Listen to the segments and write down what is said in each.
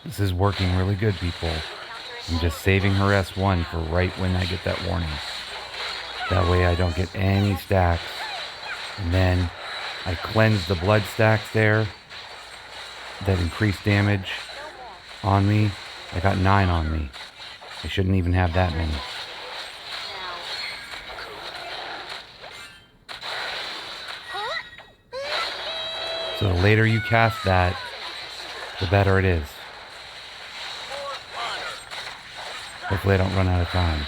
This is working really good, people. I'm just saving her S1 for right when I get that warning. That way I don't get any stacks. And then I cleanse the blood stacks there that increase damage on me. I got 9 on me. I shouldn't even have that many. So the later you cast that, the better it is. Hopefully I don't run out of time.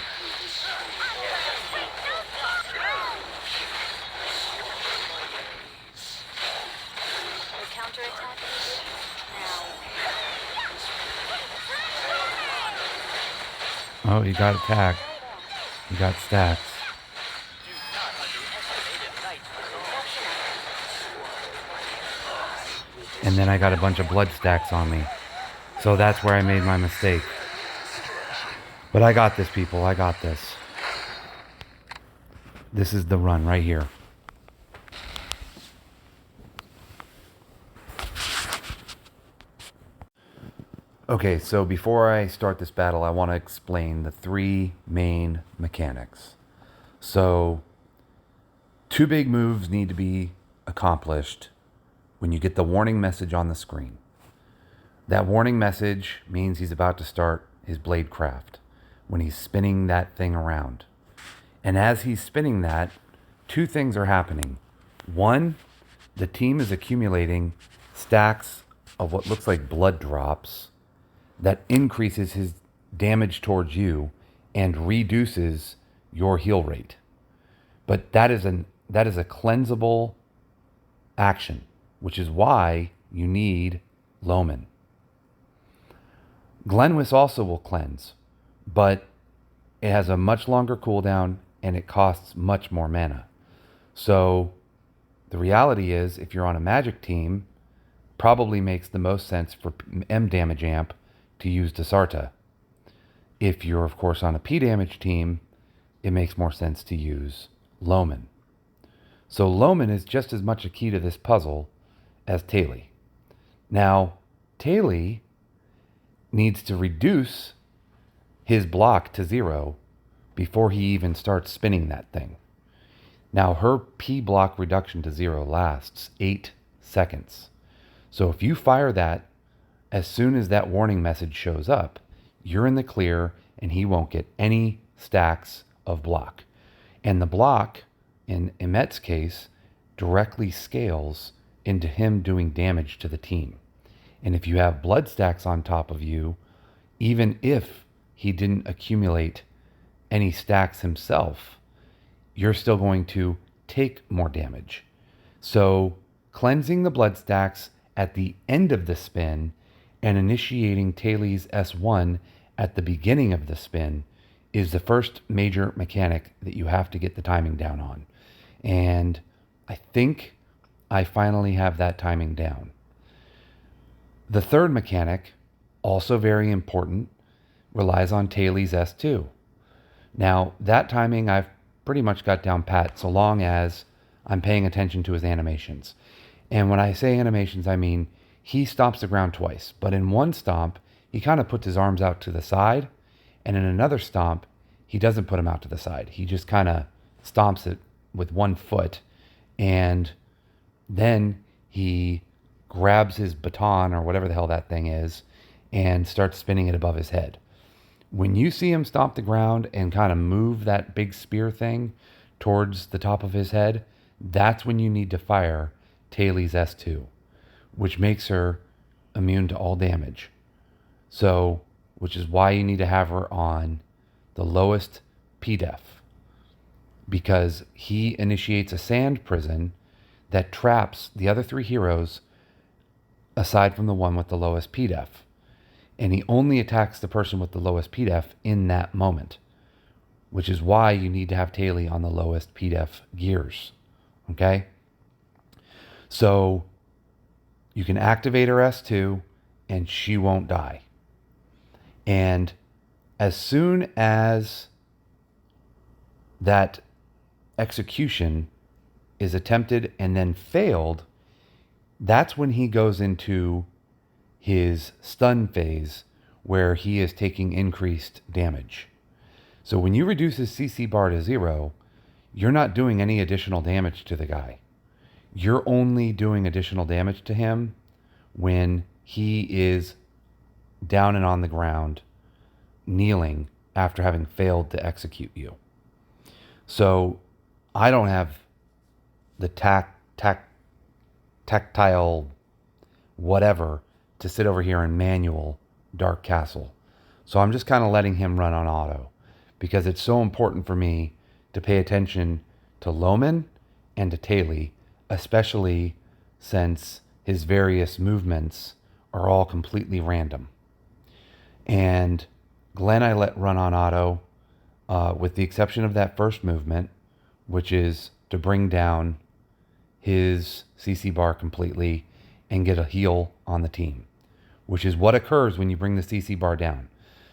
Oh, you got attacked. You got stacks. And then I got a bunch of blood stacks on me. So that's where I made my mistake. But I got this, people. I got this. This is the run right here. Okay, so before I start this battle, I want to explain the 3 main mechanics. So, 2 big moves need to be accomplished when you get the warning message on the screen. That warning message means he's about to start his blade craft when he's spinning that thing around. And as he's spinning that, 2 things are happening. One, the team is accumulating stacks of what looks like blood drops that increases his damage towards you and reduces your heal rate. But that is a cleansable action, which is why you need Loman. Glenwis also will cleanse, but it has a much longer cooldown and it costs much more mana. So the reality is, if you're on a magic team, probably makes the most sense for M damage amp to use Desarta. If you're, of course, on a P damage team, it makes more sense to use Loman. So Loman is just as much a key to this puzzle as Taily. Now, Taily needs to reduce his block to 0 before he even starts spinning that thing. Now, her P block reduction to 0 lasts 8 seconds. So if you fire that as soon as that warning message shows up, you're in the clear and he won't get any stacks of block. And the block, in Emmet's case, directly scales into him doing damage to the team. And if you have blood stacks on top of you, even if he didn't accumulate any stacks himself, you're still going to take more damage. So cleansing the blood stacks at the end of the spin and initiating Taily's S1 at the beginning of the spin is the first major mechanic that you have to get the timing down on. And I think I finally have that timing down. The third mechanic, also very important, relies on Taily's S2. Now, that timing I've pretty much got down pat, so long as I'm paying attention to his animations. And when I say animations, I mean he stomps the ground twice, but in one stomp, he kind of puts his arms out to the side, and in another stomp, he doesn't put them out to the side. He just kind of stomps it with one foot, and then he grabs his baton or whatever the hell that thing is and starts spinning it above his head. When you see him stomp the ground and kind of move that big spear thing towards the top of his head, that's when you need to fire Taily's S2, which makes her immune to all damage. So, which is why you need to have her on the lowest PDEF, because he initiates a sand prison that traps the other 3 heroes aside from the one with the lowest PDEF. And he only attacks the person with the lowest PDEF in that moment, which is why you need to have Taily on the lowest PDEF gears. Okay? So you can activate her S2 and she won't die. And as soon as that execution is attempted and then failed, that's when he goes into his stun phase where he is taking increased damage. So when you reduce his CC bar to 0, you're not doing any additional damage to the guy. You're only doing additional damage to him when he is down and on the ground, kneeling after having failed to execute you. So I don't have the tactile whatever to sit over here and manual Dark Castle. So I'm just kind of letting him run on auto because it's so important for me to pay attention to Loman and to Taily, especially since his various movements are all completely random. And Glenn I let run on auto with the exception of that first movement, which is to bring down his CC bar completely and get a heal on the team, which is what occurs when you bring the CC bar down.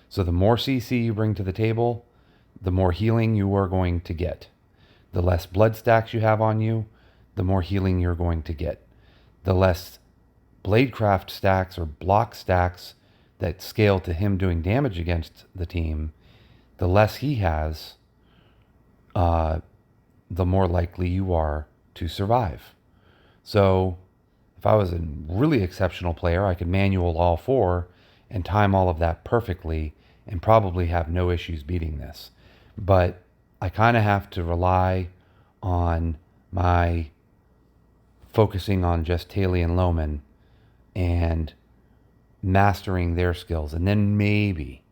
So the more CC you bring to the table, the more healing you are going to get. The less blood stacks you have on you, the more healing you're going to get. The less Bladecraft stacks or block stacks that scale to him doing damage against the team, the less he has, the more likely you are to survive. So if I was a really exceptional player, I could manual all 4 and time all of that perfectly and probably have no issues beating this. But I kind of have to rely on my focusing on just Taily and Loman and mastering their skills. And then maybe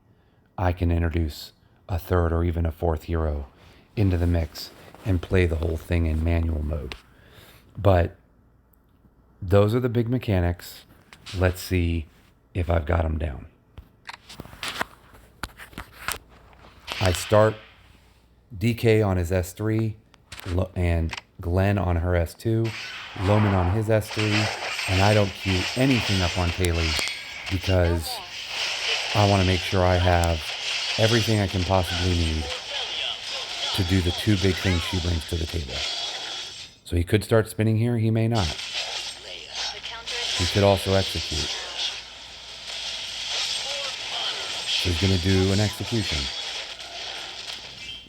I can introduce a third or even a fourth hero into the mix and play the whole thing in manual mode. But those are the big mechanics. Let's see if I've got them down. I start DK on his S3 and Glenn on her S2, Loman on his S3, and I don't queue anything up on Taily because I want to make sure I have everything I can possibly need to do the 2 big things she brings to the table. So he could start spinning here, he may not. He could also execute. So he's going to do an execution.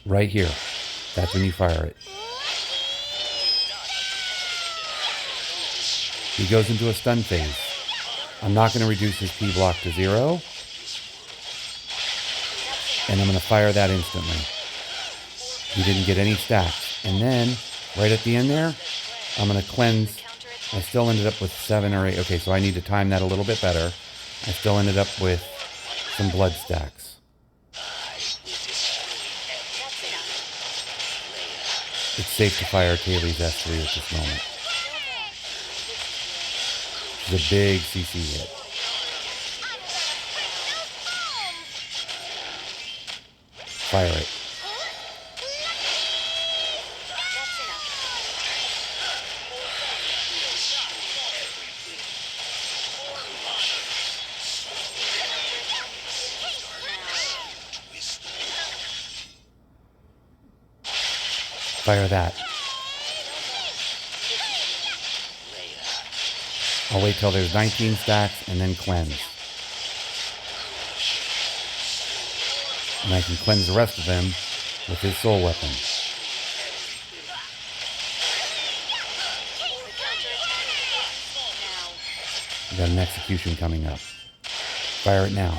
Right here. That's when you fire it. He goes into a stun phase. I'm not going to reduce his P block to 0. And I'm going to fire that instantly. He didn't get any stacks. And then, right at the end there, I'm going to cleanse. I still ended up with 7 or 8. Okay, so I need to time that a little bit better. I still ended up with some blood stacks. It's safe to fire Taily's S3 at this moment. It's a big CC hit. Fire it. Fire that. I'll wait till there's 19 stacks and then cleanse. And I can cleanse the rest of them with his soul weapon. We got an execution coming up. Fire it now.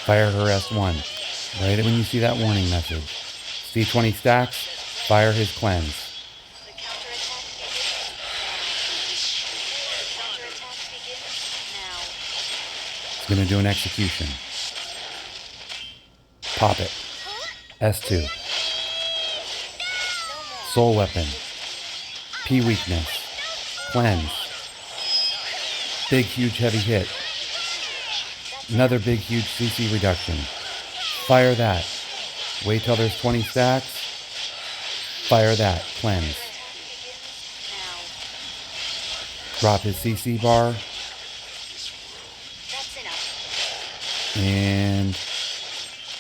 Fire her S1. Right when you see that warning message. See 20 stacks? Fire his cleanse. It's going to do an execution. Pop it. S2. Soul weapon. P weakness. Cleanse. Big, huge, heavy hit. Another big, huge CC reduction. Fire that. Wait till there's 20 stacks. Fire that. Cleanse. Drop his CC bar. And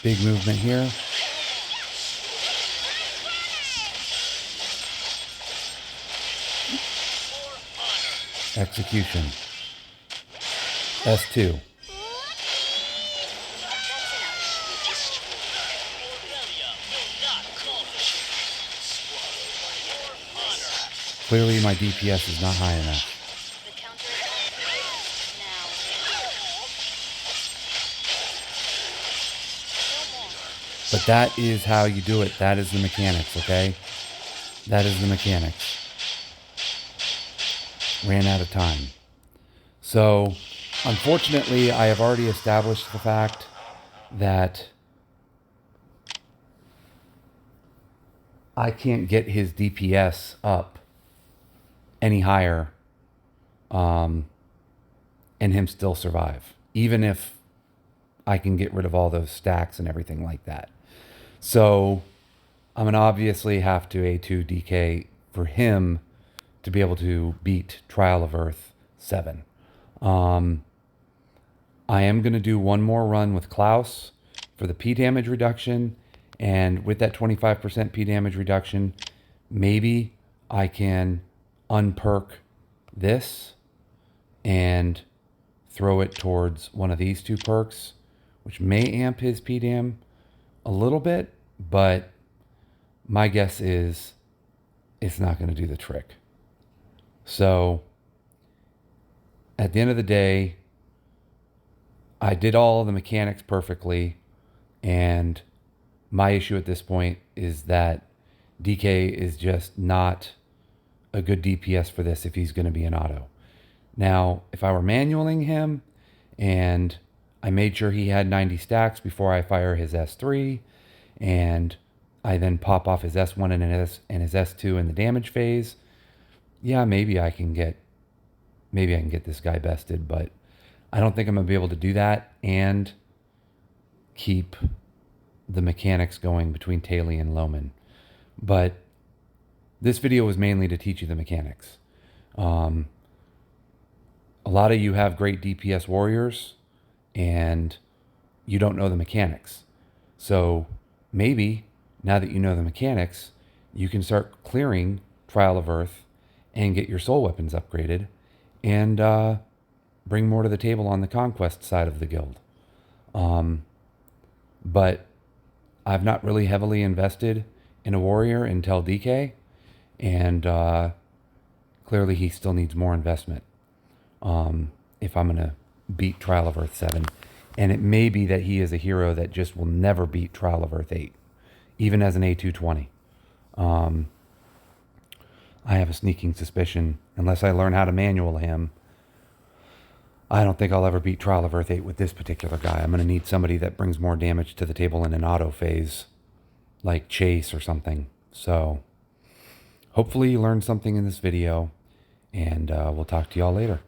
big movement here. Execution. S2. Clearly my DPS is not high enough. But that is how you do it. That is the mechanics, okay? That is the mechanics. Ran out of time. So, unfortunately, I have already established the fact that I can't get his DPS up any higher and him still survive, even if I can get rid of all those stacks and everything like that. So I'm going to obviously have to A2 DK for him to be able to beat Trial of Earth 7. I am going to do one more run with Klaus for the P damage reduction, and with that 25% P damage reduction, maybe I can unperk this and throw it towards one of these two perks, which may amp his P dam a little bit, but my guess is it's not going to do the trick. So at the end of the day, I did all the mechanics perfectly, and my issue at this point is that DK is just not a good DPS for this if he's going to be an auto. Now, if I were manualing him and I made sure he had 90 stacks before I fire his S3, and I then pop off his S1 and his S2 in the damage phase, yeah, maybe I can get this guy bested, but I don't think I'm going to be able to do that and keep the mechanics going between Taily and Loman. But this video was mainly to teach you the mechanics. A lot of you have great DPS warriors and you don't know the mechanics. So maybe now that you know the mechanics, you can start clearing Trial of Earth and get your soul weapons upgraded and bring more to the table on the conquest side of the guild. But I've not really heavily invested in a warrior until DK, and clearly he still needs more investment if I'm going to beat Trial of Earth 7. And it may be that he is a hero that just will never beat Trial of Earth 8, even as an A220. I have a sneaking suspicion, unless I learn how to manual him, I don't think I'll ever beat Trial of Earth 8 with this particular guy. I'm going to need somebody that brings more damage to the table in an auto phase, like Chase or something. So hopefully you learned something in this video, and we'll talk to y'all later.